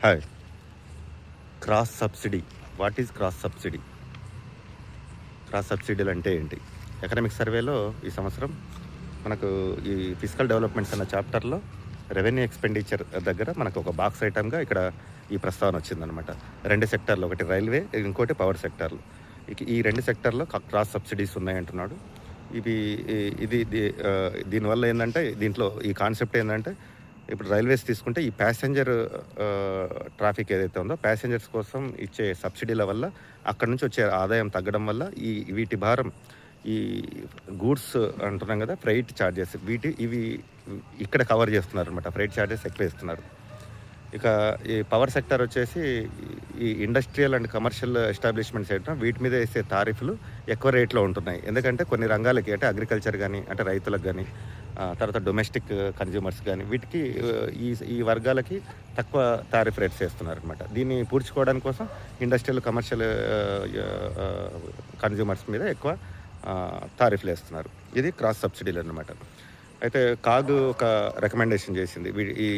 Hi. Cross subsidy. What is cross subsidy? Cross సబ్సిడీలు అంటే ఏంటి? ఎకనామిక్ సర్వేలో ఈ సంవత్సరం మనకు ఈ ఫిజికల్ డెవలప్మెంట్స్ అన్న చాప్టర్లో రెవెన్యూ ఎక్స్పెండిచర్ దగ్గర మనకు ఒక బాక్స్ ఐటమ్గా ఇక్కడ ఈ ప్రస్తావన వచ్చిందనమాట. 2 సెక్టార్లు, ఒకటి రైల్వే, ఇంకోటి పవర్ సెక్టార్లు. ఈ 2 సెక్టార్లో క్రాస్ సబ్సిడీస్ ఉన్నాయంటున్నాడు. ఇవి దీనివల్ల ఏంటంటే, దీంట్లో ఈ కాన్సెప్ట్ ఏంటంటే, ఇప్పుడు రైల్వేస్ తీసుకుంటే ఈ ప్యాసింజర్ ట్రాఫిక్ ఏదైతే ఉందో ప్యాసింజర్స్ కోసం ఇచ్చే సబ్సిడీల వల్ల అక్కడ నుంచి వచ్చే ఆదాయం తగ్గడం వల్ల వీటి భారం ఈ గూడ్స్ అంటున్నాం కదా, ఫ్రైట్ ఛార్జెస్, ఇవి ఇక్కడ కవర్ చేస్తున్నారు అనమాట. ఫ్రైట్ ఛార్జెస్ ఎక్కువ ఇస్తున్నారు. ఇక ఈ పవర్ సెక్టర్ వచ్చేసి ఈ ఇండస్ట్రియల్ అండ్ కమర్షియల్ ఎస్టాబ్లిష్మెంట్స్ ఏంటో వీటి మీద వేసే తారీఫ్లు ఎక్కువ రేట్లో ఉంటున్నాయి. ఎందుకంటే కొన్ని రంగాలకి, అంటే అగ్రికల్చర్ కానీ, అంటే రైతులకు కానీ, తర్వాత డొమెస్టిక్ కన్జ్యూమర్స్ కానీ, వీటికి ఈ వర్గాలకి తక్కువ టారిఫ్ రేట్స్ వేస్తున్నారు అనమాట. దీన్ని పూడ్చుకోవడానికి కోసం ఇండస్ట్రియల్ కమర్షియల్ కన్జ్యూమర్స్ మీద ఎక్కువ టారిఫ్లు వేస్తున్నారు. ఇది క్రాస్ సబ్సిడీలు అన్నమాట. అయితే కాగ్ ఒక రికమెండేషన్ చేసింది ఈ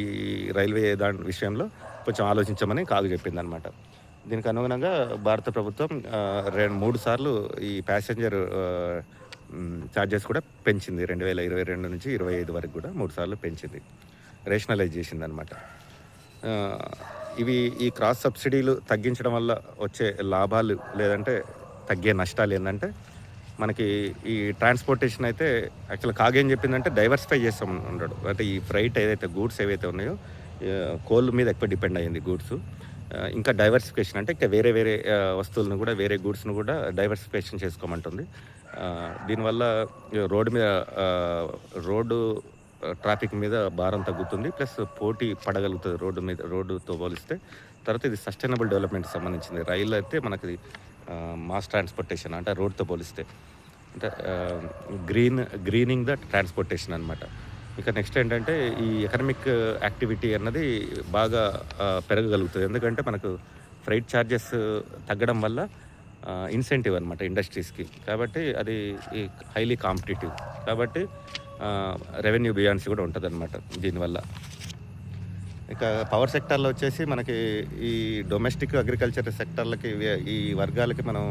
రైల్వే దాని విషయంలో కొంచెం ఆలోచించమని కాగ్ చెప్పిందనమాట. దీనికి అనుగుణంగా భారత ప్రభుత్వం 3 సార్లు ఈ ప్యాసింజర్ ఛార్జెస్ కూడా పెంచింది. 2022 నుంచి 25 వరకు కూడా 3 సార్లు పెంచింది, రేషనలైజ్ చేసింది అనమాట. ఈ క్రాస్ సబ్సిడీలు తగ్గించడం వల్ల వచ్చే లాభాలు లేదంటే తగ్గే నష్టాలు ఏంటంటే, మనకి ఈ ట్రాన్స్పోర్టేషన్ అయితే యాక్చువల్గా కాగేం చెప్పిందంటే డైవర్సిఫై చేస్తాం అన్నాడు. అంటే ఈ ఫ్రైట్ ఏదైతే గూడ్స్ ఏవైతే ఉన్నాయో కోల్ మీద ఎక్కువ డిపెండ్ అయ్యింది గూడ్స్. ఇంకా డైవర్సిఫికేషన్ అంటే ఇంకా వేరే వస్తువులను కూడా, వేరే గూడ్స్ను కూడా డైవర్సిఫికేషన్ చేసుకోమంటుంది. దీనివల్ల రోడ్డు ట్రాఫిక్ మీద భారం తగ్గుతుంది, ప్లస్ పోటీ పడగలుగుతుంది రోడ్డుతో పోలిస్తే. తర్వాత ఇది సస్టైనబుల్ డెవలప్మెంట్కి సంబంధించింది. రైలు అయితే మనకి మాస్ ట్రాన్స్పోర్టేషన్, అంటే రోడ్తో పోలిస్తే, అంటే గ్రీనింగ్ ద ట్రాన్స్పోర్టేషన్ అనమాట. ఇక నెక్స్ట్ ఏంటంటే, ఈ ఎకనామిక్ యాక్టివిటీ అన్నది బాగా పెరగగలుగుతుంది. ఎందుకంటే మనకు ఫ్రైట్ ఛార్జెస్ తగ్గడం వల్ల ఇన్సెంటివ్ అనమాట ఇండస్ట్రీస్కి. కాబట్టి అది హైలీ కాంపిటేటివ్, కాబట్టి రెవెన్యూ బియాన్సీ కూడా ఉంటుంది అనమాట దీనివల్ల. ఇక పవర్ సెక్టార్లో వచ్చేసి మనకి ఈ డొమెస్టిక్ అగ్రికల్చర్ సెక్టార్లకి, ఈ వర్గాలకి మనం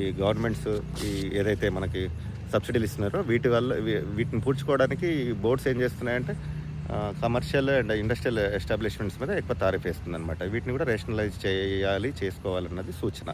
ఈ గవర్నమెంట్స్ ఏదైతే మనకి సబ్సిడీలు ఇస్తున్నారో వీటిని పూడ్చుకోవడానికి బోర్డ్స్ ఏం చేస్తున్నాయంటే కమర్షియల్ అండ్ ఇండస్ట్రియల్ ఎస్టాబ్లిష్మెంట్స్ మీద ఎక్కువ తారీఫ్ వేస్తుంది అనమాట. వీటిని కూడా రేషనలైజ్ చేసుకోవాలన్నది సూచన.